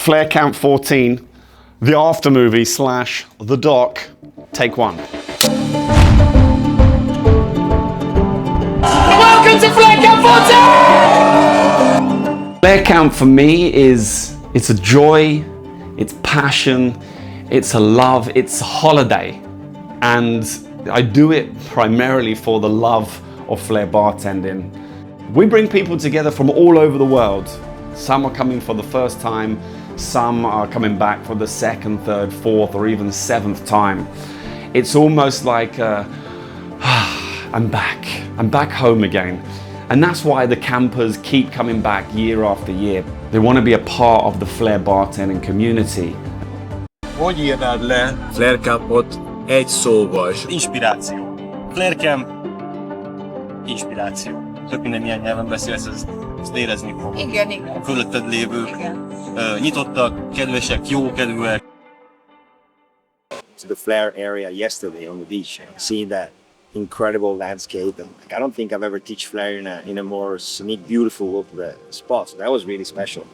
Flair Camp 14, the after movie / the doc, take 1. Welcome to Flair Camp 14! Flair Camp for me it's a joy, it's passion, it's a love, it's a holiday. And I do it primarily for the love of Flair bartending. We bring people together from all over the world. Some are coming for the first time, some are coming back for the second, third, fourth, or even 7th time. It's almost like I'm back home again. And that's why the campers keep coming back year after year. They want to be a part of the Flair bartending community. Hogy írnád le Flair Campot egy szóval? Inspiráció. Flair Camp, inspiráció. Tök minden milyen nyelven beszélsz, ezt érezni fogod. Igen. A fölötted lévők nyitottak, kedvesek, jókedvűek. To the Flair area yesterday on the beach, seeing that incredible landscape, and I don't think I've ever teach Flair in a more scenic, beautiful spot. So that was really special.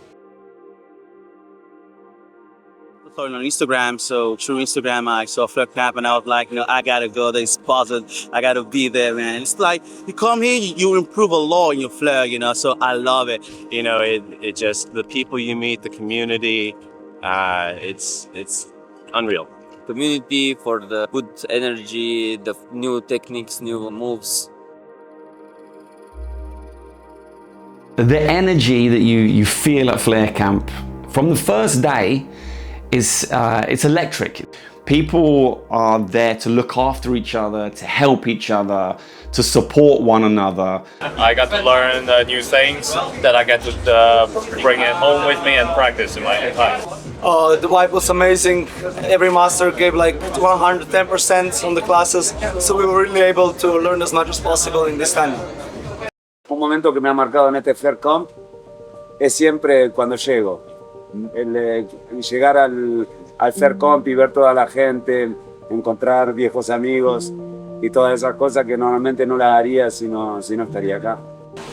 I saw it on Instagram, so through Instagram I saw Flair Camp and I was like, I gotta go there, it's positive, I gotta be there, man. It's like, you come here, you improve a lot in your Flair, so I love it. It just, the people you meet, the community, it's unreal. Community for the good energy, the new techniques, new moves. The energy that you feel at Flair Camp from the first day is it's electric. People are there to look after each other, to help each other, to support one another. I got to learn new things that I get to bring it home with me and practice in my life. The vibe was amazing. Every master gave like 110% on the classes, so we were really able to learn as much as possible in this time. Un momento que me ha marcado en este Flair Camp es siempre cuando llego. Llegar al Flair Camp y ver toda la gente, encontrar viejos amigos y todas esas cosas que normalmente no las haría si no estaría acá.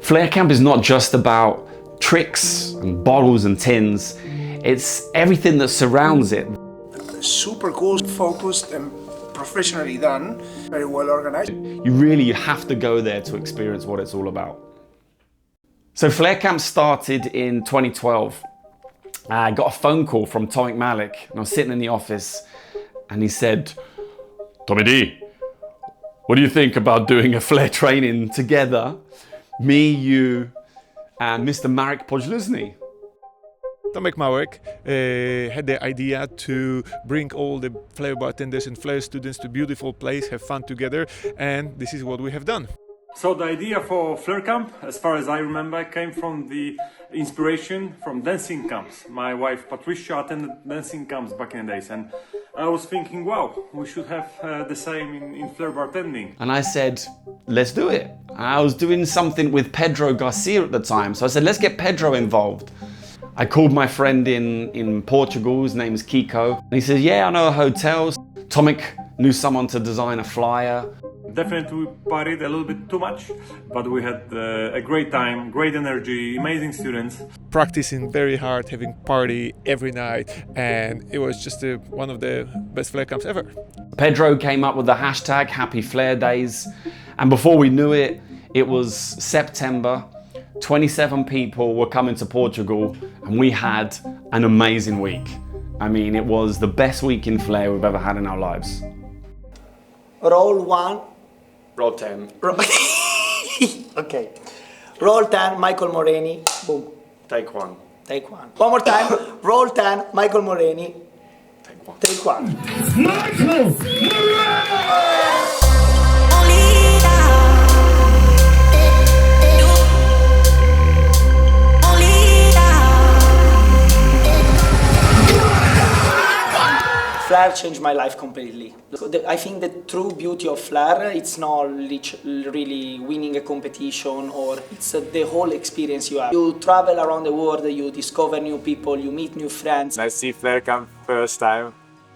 Flair Camp is not just about tricks and bottles and tins. It's everything that surrounds it. Super cool, focused and professionally done, very well organized. You have to go there to experience what it's all about. So Flair Camp started in 2012. I got a phone call from Tommy Malik, and I was sitting in the office, and he said, "Tommy D, what do you think about doing a Flair training together? Me, you, and Mr. Marek Podlizny." Tomek Małek had the idea to bring all the Flair bartenders and Flair students to a beautiful place, have fun together, and this is what we have done. So the idea for Flair Camp, as far as I remember, came from the inspiration from dancing camps. My wife Patricia attended dancing camps back in the days, and I was thinking, wow, we should have the same in Flair bartending. And I said, let's do it. I was doing something with Pedro Garcia at the time, so I said, let's get Pedro involved. I called my friend in Portugal, his name is Kiko, and he says, yeah, I know hotels. Tomek knew someone to design a flyer. Definitely we partied a little bit too much, but we had a great time, great energy, amazing students. Practicing very hard, having party every night, and it was just one of the best Flair camps ever. Pedro came up with the hashtag Happy Flair Days, and before we knew it, it was September. 27 people were coming to Portugal, and we had an amazing week. I mean, it was the best week in Flair we've ever had in our lives. Roll 1. Roll 10. Okay. Roll 10, Michael Moreni. Boom. Take 1. Take 1. One more time. Roll 10, Michael Moreni. Take 1. Take 1. Michael! Flair changed my life completely. I think the true beauty of Flair, it's not really winning a competition, or it's the whole experience you have. You travel around the world, you discover new people, you meet new friends. I see Flair Camp first time.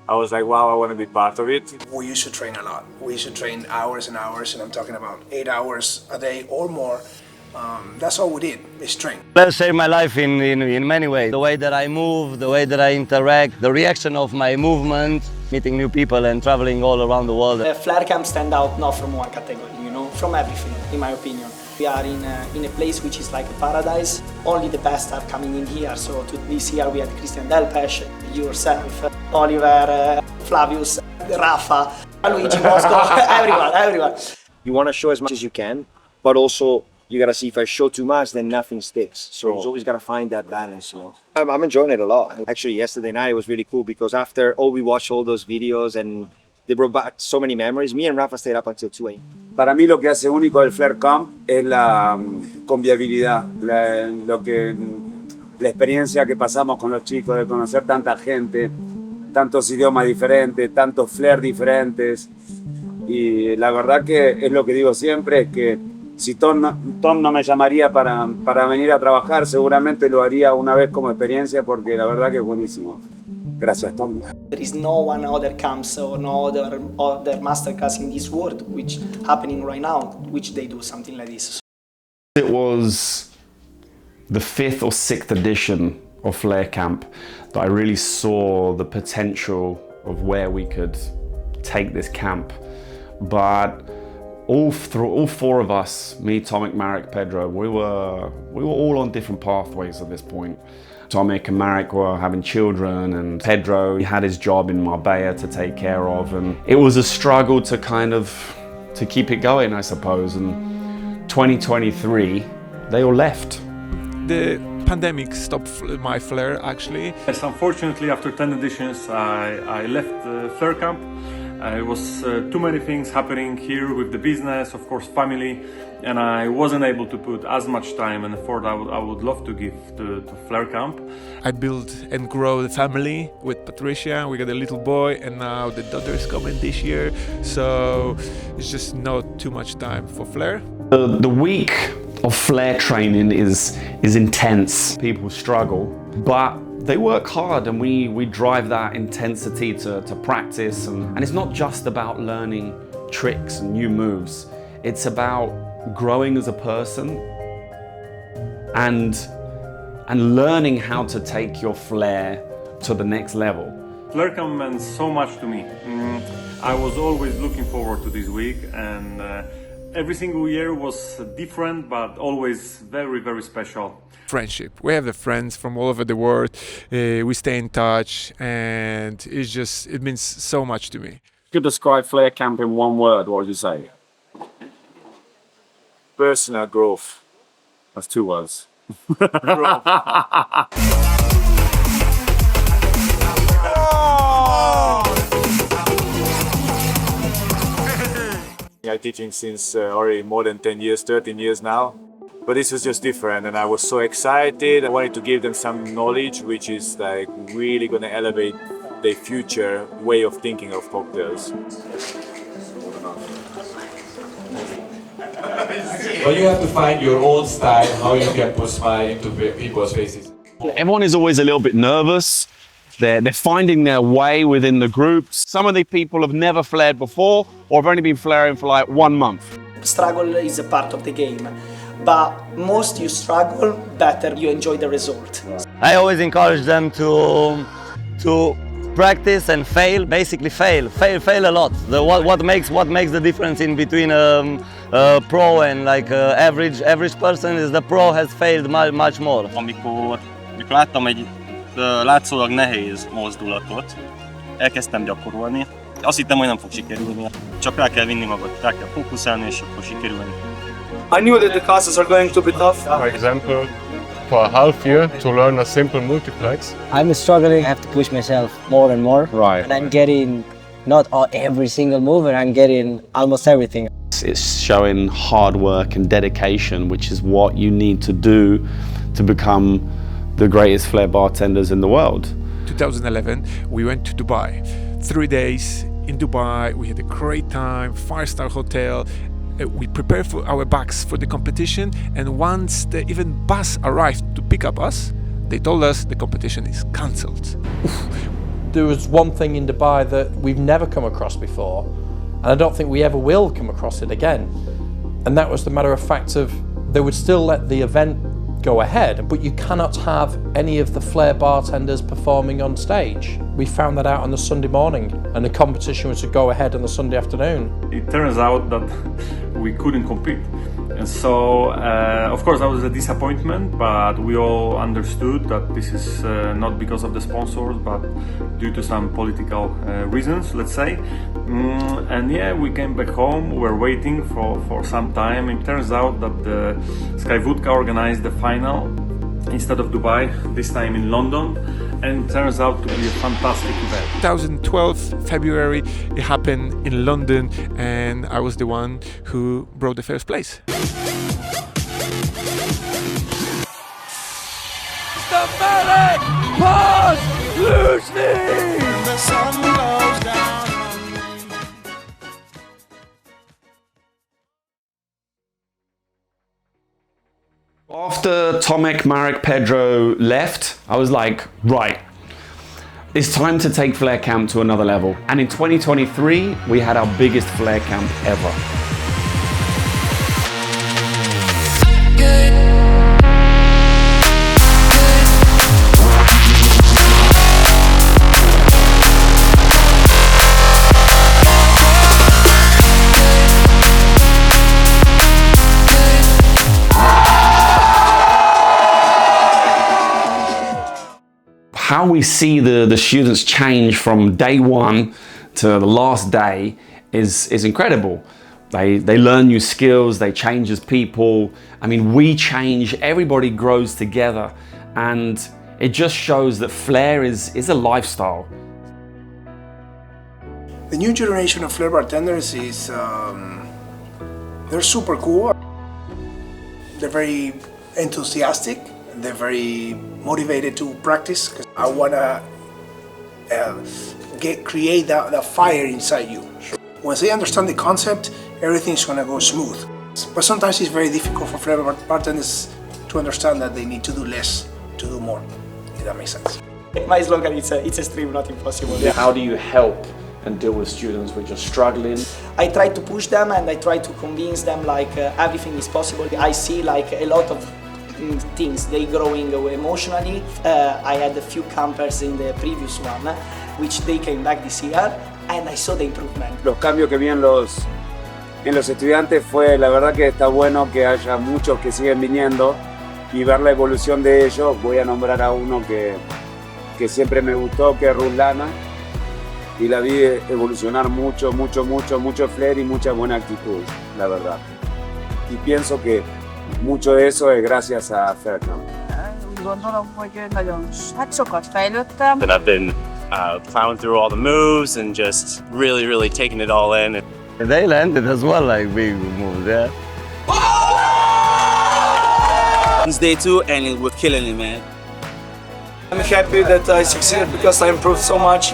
I was like, wow, I want to be part of it. We used to train a lot. We used to train hours and hours, and I'm talking about 8 hours a day or more. That's all we did, is train. Flair saved my life in many ways. The way that I move, the way that I interact, the reaction of my movement, meeting new people and traveling all around the world. Flair camp stand out not from one category, you know, from everything, in my opinion. We are in a place which is like a paradise. Only the best are coming in here. So this year we had Christian Delpesh, yourself, Oliver, Flavius, Rafa, Luigi Bosco, everyone. You want to show as much as you can, but also you gotta see if I show too much, then nothing sticks. So you always gotta find that balance, you know. I'm enjoying it a lot. Actually, yesterday night it was really cool because after we watched all those videos and they brought back so many memories. Me and Rafa stayed up until 2 a.m. Para mí lo que hace único el Flair Camp es la convivialidad, la experiencia que pasamos con los chicos de conocer tanta gente, tantos idiomas diferentes, tantos flair diferentes. Y la verdad que es lo que digo siempre, que si Tom no me llamaría para venir a trabajar, seguramente lo haría una vez como experiencia porque la verdad que es buenísimo. Gracias, Tom. There is no one other camps or no other masterclass in this world which happening right now, which they do something like this. It was the 5th or 6th edition of Flair Camp that I really saw the potential of where we could take this camp. But all 4 of us, me, Tomek, Marek, Pedro, we were all on different pathways at this point. Tomek and Marek were having children, and Pedro, he had his job in Marbella to take care of, and it was a struggle to to keep it going, I suppose. And 2023, they all left. The pandemic stopped my Flair, actually. Yes, unfortunately, after 10 editions, I left Flair Camp. It was too many things happening here with the business, of course, family, and I wasn't able to put as much time and effort I would love to give to Flair Camp. I built and grow the family with Patricia. We got a little boy, and now the daughter is coming this year, so it's just not too much time for Flair. The week of Flair training is intense. People struggle, but they work hard, and we drive that intensity to practice, and it's not just about learning tricks and new moves. It's about growing as a person and learning how to take your Flair to the next level. Flair Camp meant so much to me. I was always looking forward to this week, and every single year was different, but always very, very special. Friendship. We have the friends from all over the world. We stay in touch, and it means so much to me. If you could describe Flair Camp in one word, what would you say? Personal growth. That's 2 words. I'm teaching since already more than 10 years, 13 years now. But this was just different, and I was so excited. I wanted to give them some knowledge which is like really going to elevate their future way of thinking of cocktails. Well, you have to find your own style, how you can put smile into people's faces. Everyone is always a little bit nervous. They're finding their way within the groups. Some of the people have never flared before, or have only been flaring for like 1 month. Struggle is a part of the game, but most you struggle, better you enjoy the result. I always encourage them to practice and fail, basically fail a lot. What makes the difference in between a pro and like average person is the pro has failed much more. Amikor láttam egy látszólag nehéz mozdulatot, elkezdtem gyakorolni. Azt hittem, hogy nem fog sikerülni. Csak rá kell vinni magad, rá kell fókuszálni, és akkor sikerülni. I knew that the classes are going to be tough. For example, for a half year to learn a simple multiplex. I'm struggling, I have to push myself more and more. Right. And I'm getting not every single move, and I'm getting almost everything. It's showing hard work and dedication, which is what you need to do to become the greatest Flair bartenders in the world. 2011, we went to Dubai. 3 days in Dubai, we had a great time, 5-star hotel. We prepared for our bags for the competition, and once the even bus arrived to pick up us, they told us the competition is cancelled. There was one thing in Dubai that we've never come across before, and I don't think we ever will come across it again. And that was the matter of fact of They would still let the event go ahead, but you cannot have any of the Flair bartenders performing on stage. We found that out on the Sunday morning, and the competition was to go ahead on the Sunday afternoon. It turns out that we couldn't compete. And so, of course, that was a disappointment, but we all understood that this is not because of the sponsors, but due to some political reasons, let's say. And yeah, we came back home, we were waiting for some time. It turns out that the Sky Vodka organized the final instead of Dubai, this time in London, and it turns out to be a fantastic event. 2012 February, it happened in London, and I was the one who brought the first place. Stamatic! Pause! Loosening! The sun goes down. After Tomek, Marek, Pedro left, I was like, right, it's time to take Flair Camp to another level. And in 2023, we had our biggest Flair Camp ever. How we see the students change from day one to the last day is incredible. They learn new skills, they change as people. I mean, we change, everybody grows together, and it just shows that Flair is a lifestyle. The new generation of Flair bartenders is, they're super cool. They're very enthusiastic. They're very motivated to practice, because I want to create that fire inside you. Once they understand the concept, everything's going to go smooth. But sometimes it's very difficult for Flair bartenders to understand that they need to do less to do more, if that makes sense. My slogan is it's extreme, not impossible. How do you help and deal with students which are struggling? I try to push them, and I try to convince them like everything is possible. I see like a lot of things, they growing emotionally. I had a few campers in the previous one, which they came back this year, and I saw the improvement. Los cambios que vi en los estudiantes fue, la verdad que está bueno que haya muchos que siguen viniendo y ver la evolución de ellos. Voy a nombrar a uno que siempre me gustó, que es Ruslana, y la vi evolucionar mucho Flair y mucha buena actitud, la verdad. Y pienso que mucho de eso es gracias a Flair Camp. Gondolom, hogy nagyon, hát sokat fejlődtem. And I've been plowing through all the moves and just really taking it all in. And they landed as well, like big moves, yeah. It's day 2 and we're killing it, man. I'm happy that I succeeded because I improved so much.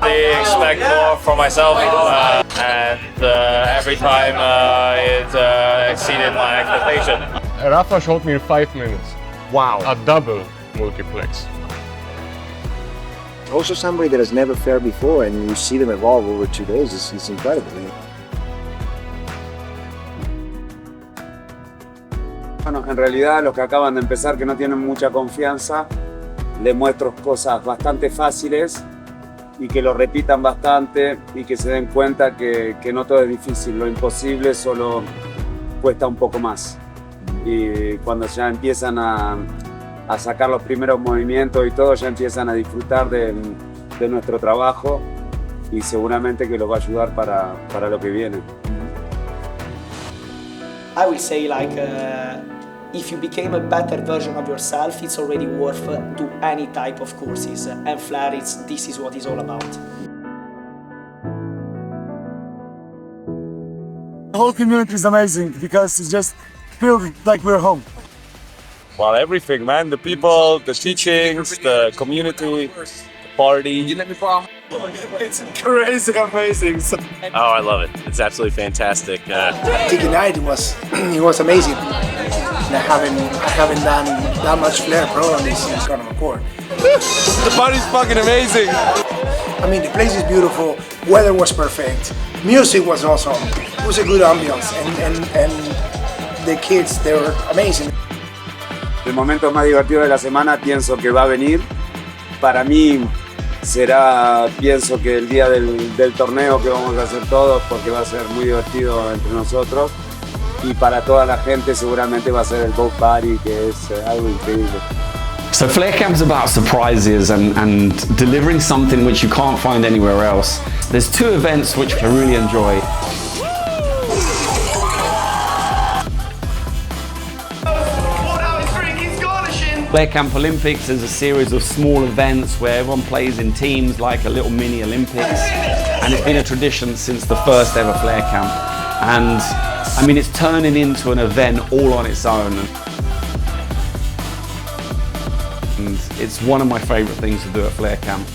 I expect more from myself, and every time it exceeded my expectation. Rafa showed me in 5 minutes. Wow. A double multiplex. Also somebody that has never fared before, and you see them evolve over 2 days, it's incredible. Bueno, en realidad los que acaban de empezar, que no tienen mucha confianza, les muestro cosas bastante fáciles y que lo repitan bastante y que se den cuenta que no todo es difícil, lo imposible solo cuesta un poco más. Y cuando ya empiezan a sacar los primeros movimientos y todo, ya empiezan a disfrutar de nuestro trabajo, y seguramente que los va a ayudar para lo que viene. I will say like, if you became a better version of yourself, it's already worth do any type of courses. And Flair, this is what it's all about. The whole community is amazing because it just feels like we're home. Well, everything, man. The people, the teachings, the community, the party. It's crazy amazing. Oh, I love it. It's absolutely fantastic. Tiki night was amazing. And I haven't done that much Flair Pro on this kind of a court. The party's fucking amazing. I mean, the place is beautiful. Weather was perfect. Music was awesome. It was a good ambience, and the kids, they're amazing. El momento más divertido de la semana pienso que va a venir. Para mí será, pienso que el día del torneo que vamos a hacer todos, porque va a ser muy divertido entre nosotros. Y para toda la gente seguramente va a ser el boat party, que es algo increíble. So Flair Camp is about surprises and delivering something which you can't find anywhere else. There's two events which I really enjoy. Flair Camp Olympics is a series of small events where everyone plays in teams like a little mini Olympics, and it's been a tradition since the first ever Flair Camp. And I mean, it's turning into an event all on its own. And it's one of my favorite things to do at Flair Camp.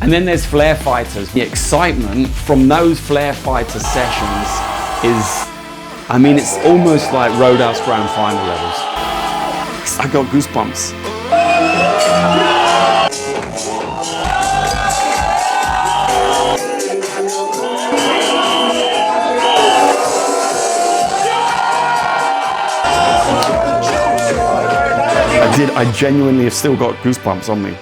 And then there's Flair Fighters. The excitement from those Flair Fighter sessions is, I mean, it's almost like Roadhouse Grand Final levels. I got goosebumps. I genuinely have still got goosebumps on me.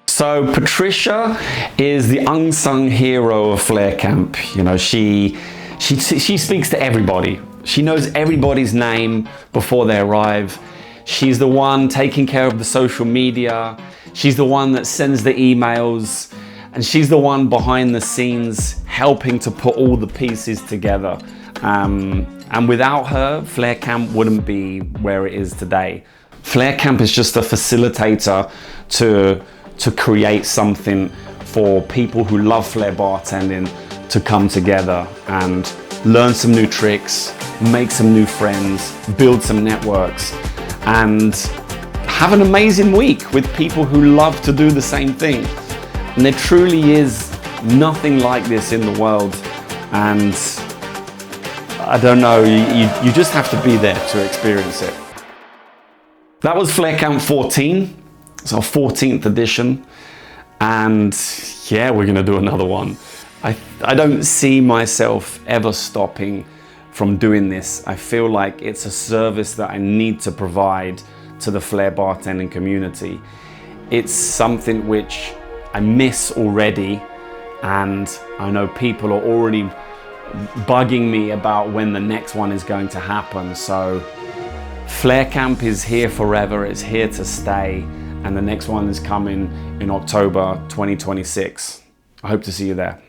So Patricia is the unsung hero of Flair Camp. You know, she speaks to everybody. She knows everybody's name before they arrive. She's the one taking care of the social media. She's the one that sends the emails. And she's the one behind the scenes helping to put all the pieces together. And without her, Flair Camp wouldn't be where it is today. Flair Camp is just a facilitator to create something for people who love Flair bartending to come together and learn some new tricks, make some new friends, build some networks, and have an amazing week with people who love to do the same thing. And there truly is nothing like this in the world. And I don't know, you just have to be there to experience it. That was Flair Camp 14. It's our 14th edition. And yeah, we're gonna do another one. I don't see myself ever stopping from doing this. I feel like it's a service that I need to provide to the Flair bartending community. It's something which I miss already, and I know people are already bugging me about when the next one is going to happen. So Flair Camp is here forever, it's here to stay, and the next one is coming in October 2026. I hope to see you there.